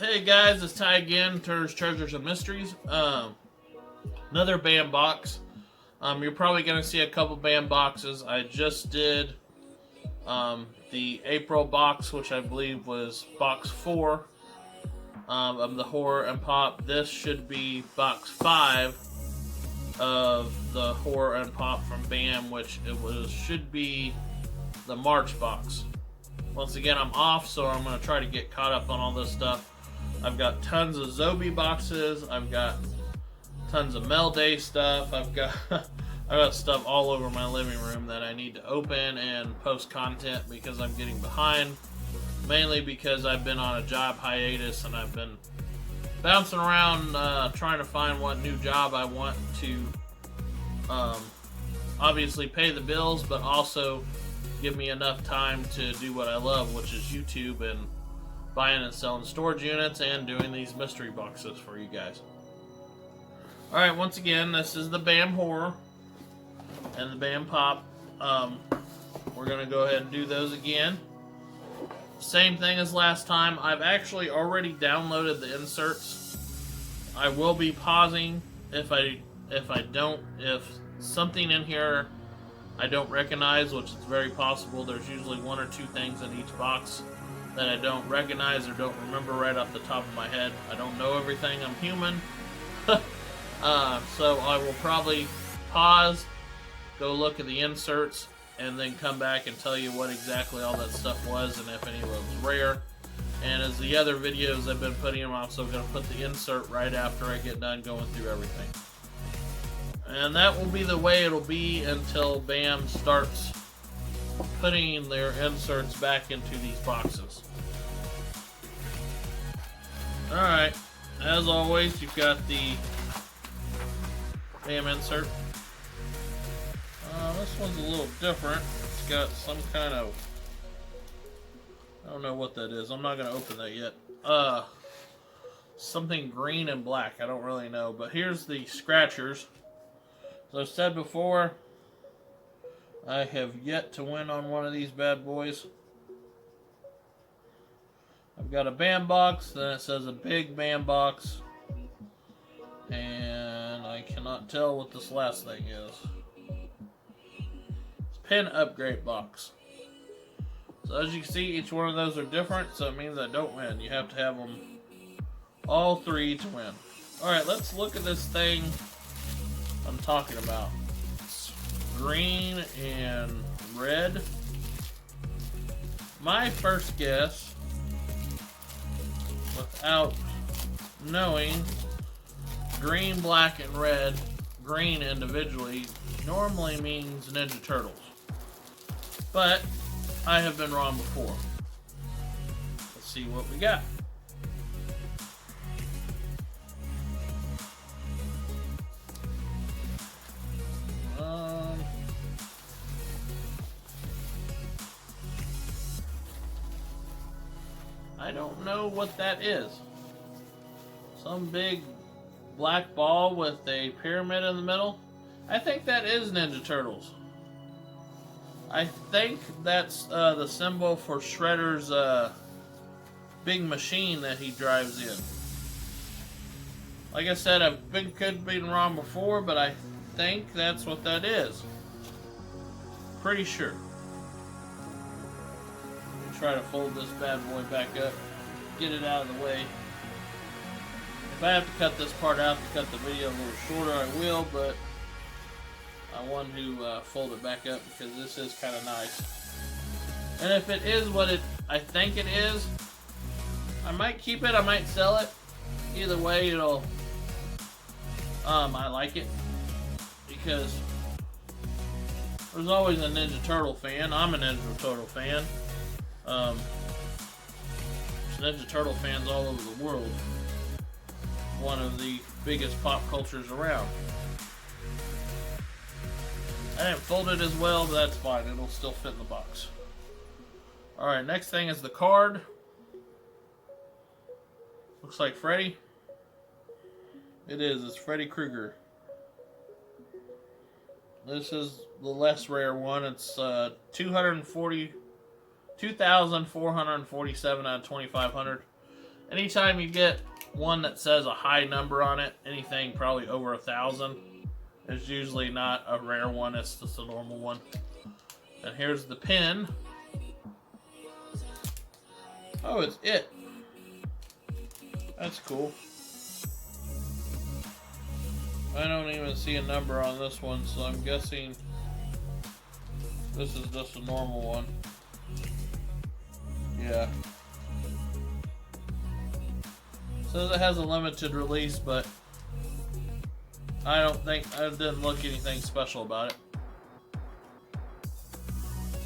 Hey guys, it's Ty again, Turner's Treasures and Mysteries. Another BAM box. You're probably going to see a couple BAM boxes. I just did the April box, which I believe was box 4 of the Horror and Pop. This should be box 5 of the Horror and Pop from BAM, which should be the March box. Once again, I'm off, so I'm going to try to get caught up on all this stuff. I've got tons of Zobi boxes. I've got tons of Mel Day stuff. I've got stuff all over my living room that I need to open and post content because I'm getting behind. Mainly because I've been on a job hiatus and I've been bouncing around trying to find what new job I want to obviously pay the bills, but also give me enough time to do what I love, which is YouTube and buying and selling storage units and doing these mystery boxes for you guys. Alright, once again, this is the BAM Horror and the BAM Pop. We're going to go ahead and do those again. Same thing as last time. I've actually already downloaded the inserts. I will be pausing if something in here I don't recognize, which is very possible. There's usually one or two things in each box that I don't recognize or don't remember right off the top of my head. I don't know everything. I'm human. So I will probably pause, go look at the inserts, and then come back and tell you what exactly all that stuff was and if any of it was rare. And as the other videos I've been putting, I'm also going to put the insert right after I get done going through everything. And that will be the way it'll be until BAM starts putting their inserts back into these boxes. Alright, as always, you've got the BAM insert. This one's a little different. It's got some kind of, I don't know what that is. I'm not going to open that yet. Something green and black. I don't really know. But here's the scratchers. As I've said before, I have yet to win on one of these bad boys. I've got a BAM box, then it says a big BAM box, and I cannot tell what this last thing is. It's pin upgrade box. So as you can see, each one of those are different, so it means I don't win. You have to have them all three to win. Alright, let's look at this thing I'm talking about. It's green and red. My first guess, without knowing, green, black, and red, green individually, normally means Ninja Turtles. But I have been wrong before. Let's see what we got. I don't know what that is. Some big black ball with a pyramid in the middle. I think that is Ninja Turtles. I think that's the symbol for Shredder's big machine that he drives in. Like I said, could have been wrong before, but I think that's what that is. Pretty sure. Try to fold this bad boy back up, get it out of the way. If I have to cut this part out to cut the video a little shorter, I will, but I want to fold it back up because this is kind of nice. And if it is what I think it is, I might keep it, I might sell it. Either way, it'll I like it because there's always a Ninja Turtle fan. I'm a Ninja Turtle fan. There's Ninja Turtle fans all over the world. One of the biggest pop cultures around. I didn't fold it as well, but that's fine. It'll still fit in the box. Alright, next thing is the card. Looks like Freddy. It is. It's Freddy Krueger. This is the less rare one. It's 2,447 out of 2,500. anytime you get one that says a high number on it, anything probably over 1,000, is usually not a rare one, it's just a normal one. And here's the pin. Oh, it's it. That's cool. I don't even see a number on this one, so I'm guessing this is just a normal one. Yeah. Says it has a limited release, but I didn't look anything special about it.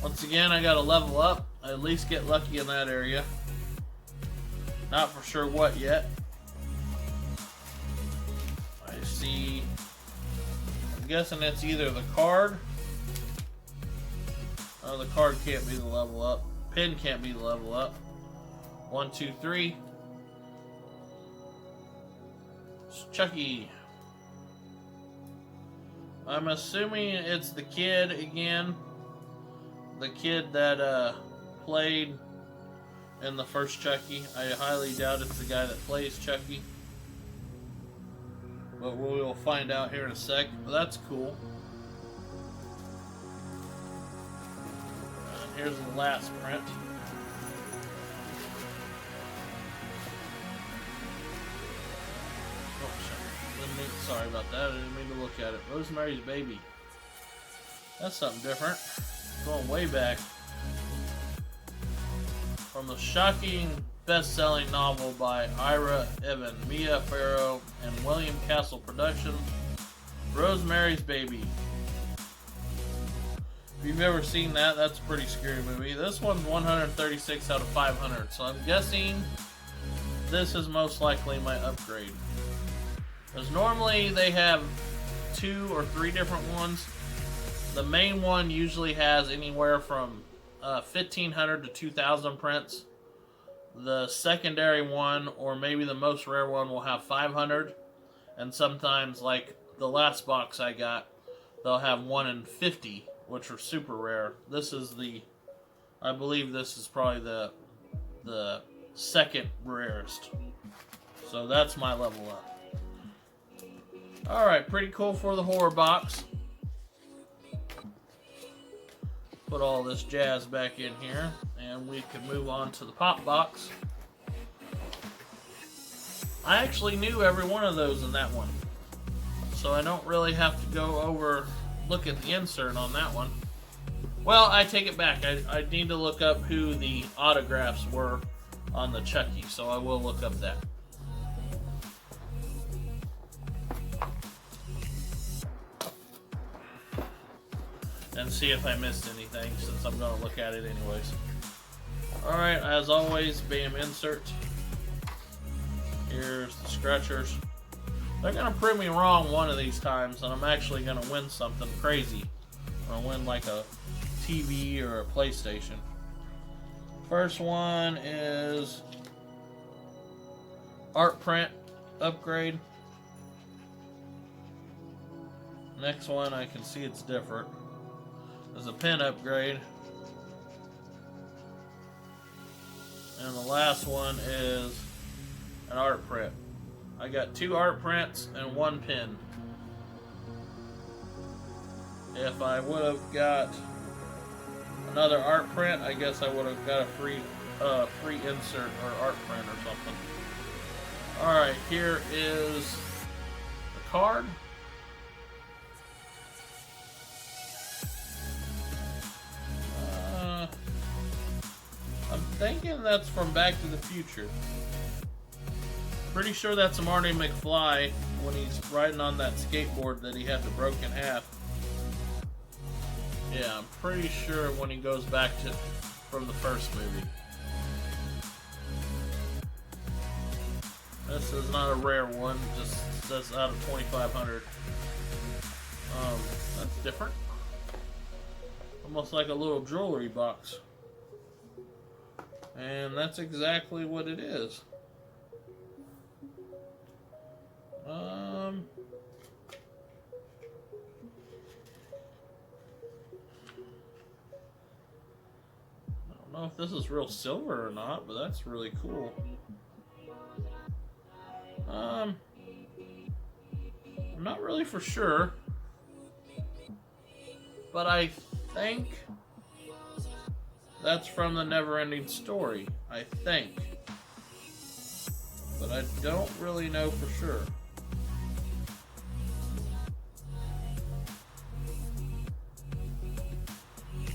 Once again, I gotta level up. I at least get lucky in that area. Not for sure what yet. I see. I'm guessing it's either the card. Oh, the card can't be the level up. Pin can't be the level up. 1, 2, 3. It's Chucky. I'm assuming it's the kid again. The kid that played in the first Chucky. I highly doubt it's the guy that plays Chucky. But we will find out here in a sec. But that's cool. And here's the last print. Oh, sorry about that. I didn't mean to look at it. Rosemary's Baby. That's something different. Going way back. From the shocking best-selling novel by Ira Evan, Mia Farrow, and William Castle Productions, Rosemary's Baby. If you've ever seen that, that's a pretty scary movie. This one's 136 out of 500, so I'm guessing this is most likely my upgrade. Because normally they have 2 or 3 different ones. The main one usually has anywhere from 1,500 to 2,000 prints. The secondary one, or maybe the most rare one, will have 500. And sometimes, like the last box I got, they'll have 1 in 50, which are super rare. This is I believe this is probably the second rarest. So that's my level up. Alright, pretty cool for the horror box. Put all this jazz back in here, and we can move on to the pop box. I actually knew every one of those in that one, so I don't really have to look at the insert on that one. Well, I take it back. I need to look up who the autographs were on the Chucky, so I will look up that. And see if I missed anything, since I'm going to look at it anyways. Alright, as always, BAM insert. Here's the scratchers. They're going to prove me wrong one of these times, and I'm actually going to win something crazy. I'm going to win like a TV or a PlayStation. First one is art print upgrade. Next one, I can see it's different. There's a pen upgrade. And the last one is an art print. I got 2 art prints and 1 pen. If I would have got another art print, I guess I would have got a free insert or art print or something. Alright, here is the card. I'm thinking that's from Back to the Future. Pretty sure that's Marty McFly when he's riding on that skateboard that he had to broke in half. Yeah, I'm pretty sure when he goes back from the first movie. This is not a rare one, just says out of 2,500. That's different. Almost like a little jewelry box. And that's exactly what it is. I don't know if this is real silver or not, but that's really cool. I'm not really for sure, but I think that's from the Neverending Story. I think. But I don't really know for sure.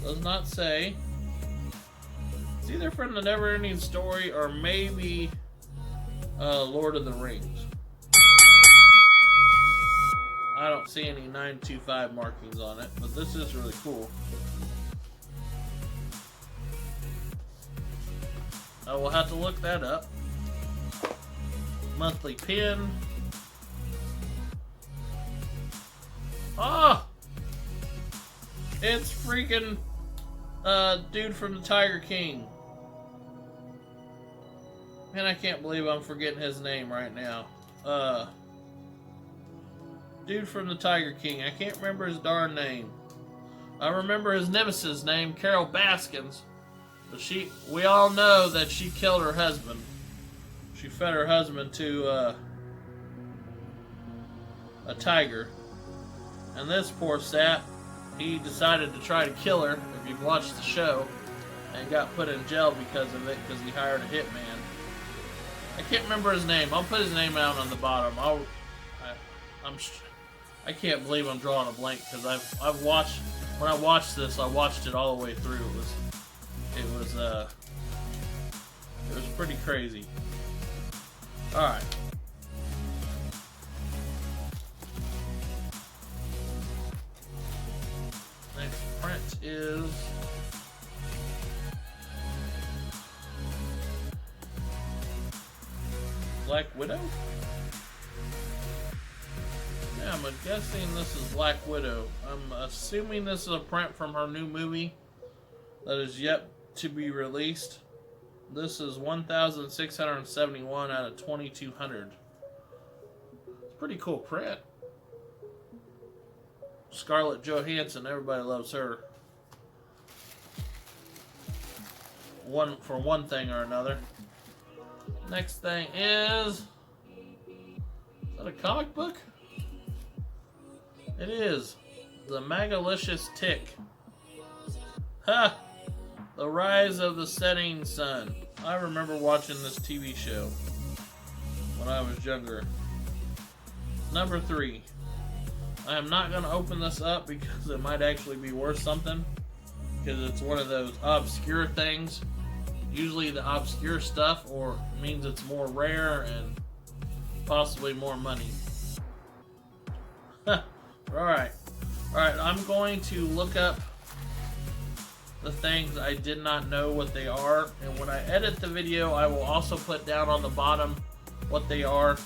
Does not say. It's either from the Neverending Story or maybe Lord of the Rings. I don't see any 925 markings on it, but this is really cool. I will have to look that up. Monthly pin. Ah! It's freaking dude from the Tiger King. Man, I can't believe I'm forgetting his name right now. Dude from the Tiger King. I can't remember his darn name. I remember his nemesis name, Carol Baskins. But we all know that she killed her husband. She fed her husband to a tiger. And this poor sap, he decided to try to kill her, if you've watched the show, and got put in jail because of it, because he hired a hitman. I can't remember his name. I'll put his name out on the bottom. I can't believe I'm drawing a blank, because I've watched, when I watched this, I watched it all the way through. It was pretty crazy. Alright. Next print is Black Widow? Yeah, I'm guessing this is Black Widow. I'm assuming this is a print from her new movie that is yet to be released. This is 1,671 out of 2,200. It's a pretty cool print. Scarlett Johansson, everybody loves her. For one thing or another. Next thing is that a comic book? It is. The Magalicious Tick. Ha! The Rise of the Setting Sun. I remember watching this TV show when I was younger. Number 3. I am not going to open this up because it might actually be worth something. Because it's one of those obscure things. Usually the obscure stuff means it's more rare and possibly more money. Alright. Alright, I'm going to look up the things I did not know what they are, and when I edit the video I will also put down on the bottom what they are.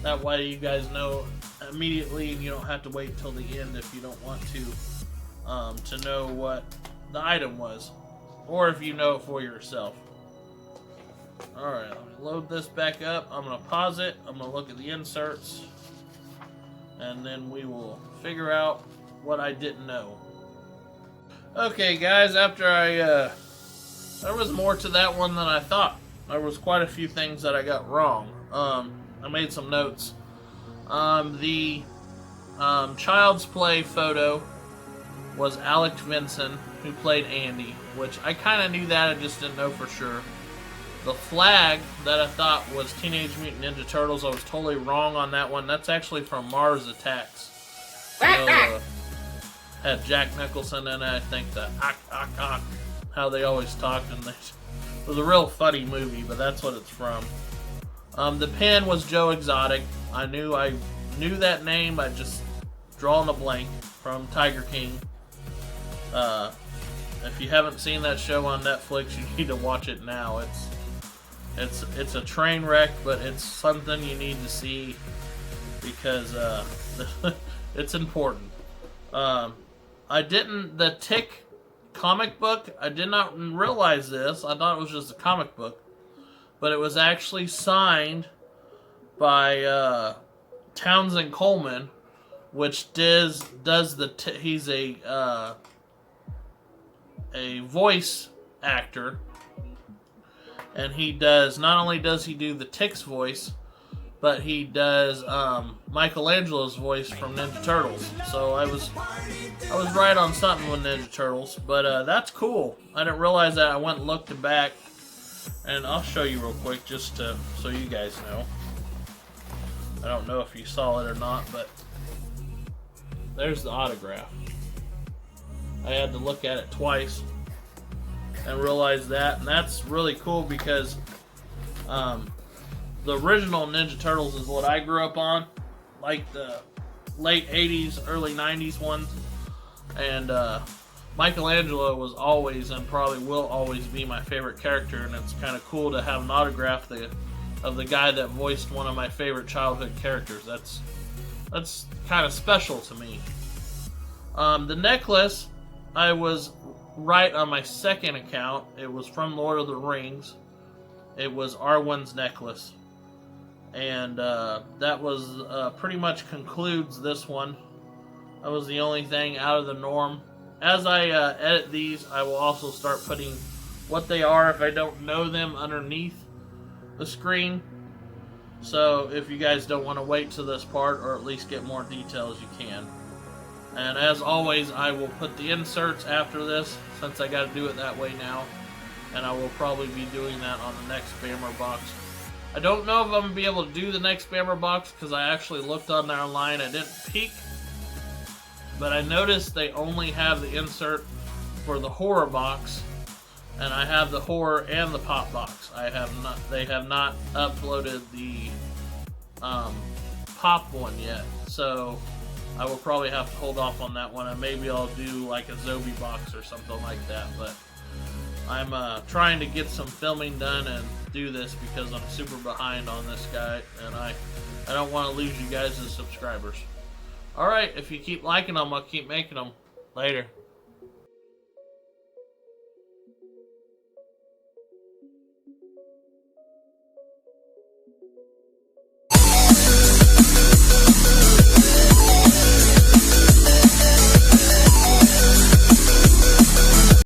That way you guys know immediately and you don't have to wait till the end if you don't want to know what the item was, or if you know it for yourself. Alright, let me load this back up. I'm going to pause it, I'm going to look at the inserts, and then we will figure out what I didn't know. Okay guys, after there was more to that one than I thought. There was quite a few things that I got wrong. I made some notes. The Child's Play photo was Alec Vinson, who played Andy, which I kind of knew that, I just didn't know for sure. The flag that I thought was Teenage Mutant Ninja Turtles, I was totally wrong on that one. That's actually from Mars Attacks. Had Jack Nicholson in it, I think, the how they always talked, and it was a real funny movie, but that's what it's from. The pen was Joe Exotic. I knew that name, I just drawn a blank, from Tiger King. If you haven't seen that show on Netflix, you need to watch it now. It's a train wreck, but it's something you need to see because it's important. The Tick comic book, I did not realize this. I thought it was just a comic book, but it was actually signed by Townsend Coleman, which does he's a voice actor, and he does, not only does he do the Tick's voice, but he does Michelangelo's voice from Ninja Turtles. So I was right on something with Ninja Turtles, but that's cool. I didn't realize that. I went and looked back, and I'll show you real quick just so you guys know. I don't know if you saw it or not, but there's the autograph. I had to look at it twice and realize that, and that's really cool because the original Ninja Turtles is what I grew up on, like the late 80s, early 90s ones, and Michelangelo was always and probably will always be my favorite character, and it's kind of cool to have an autograph of the guy that voiced one of my favorite childhood characters. That's kind of special to me. The necklace, I was right on my second account. It was from Lord of the Rings. It was Arwen's necklace. And that was pretty much concludes this one. That was the only thing out of the norm. As I edit these, I will also start putting what they are if I don't know them underneath the screen. So if you guys don't want to wait to this part, or at least get more details, you can. And as always, I will put the inserts after this, since I got to do it that way now. And I will probably be doing that on the next Bammer box. I don't know if I'm going to be able to do the next Bammer box, because I actually looked on there online. I didn't peek, but I noticed they only have the insert for the horror box, and I have the horror and the pop box. They have not uploaded the pop one yet, so I will probably have to hold off on that one, and maybe I'll do like a Zobi box or something like that. But I'm trying to get some filming done and do this because I'm super behind on this guy, and I don't want to lose you guys as subscribers. Alright, if you keep liking them, I'll keep making them. Later.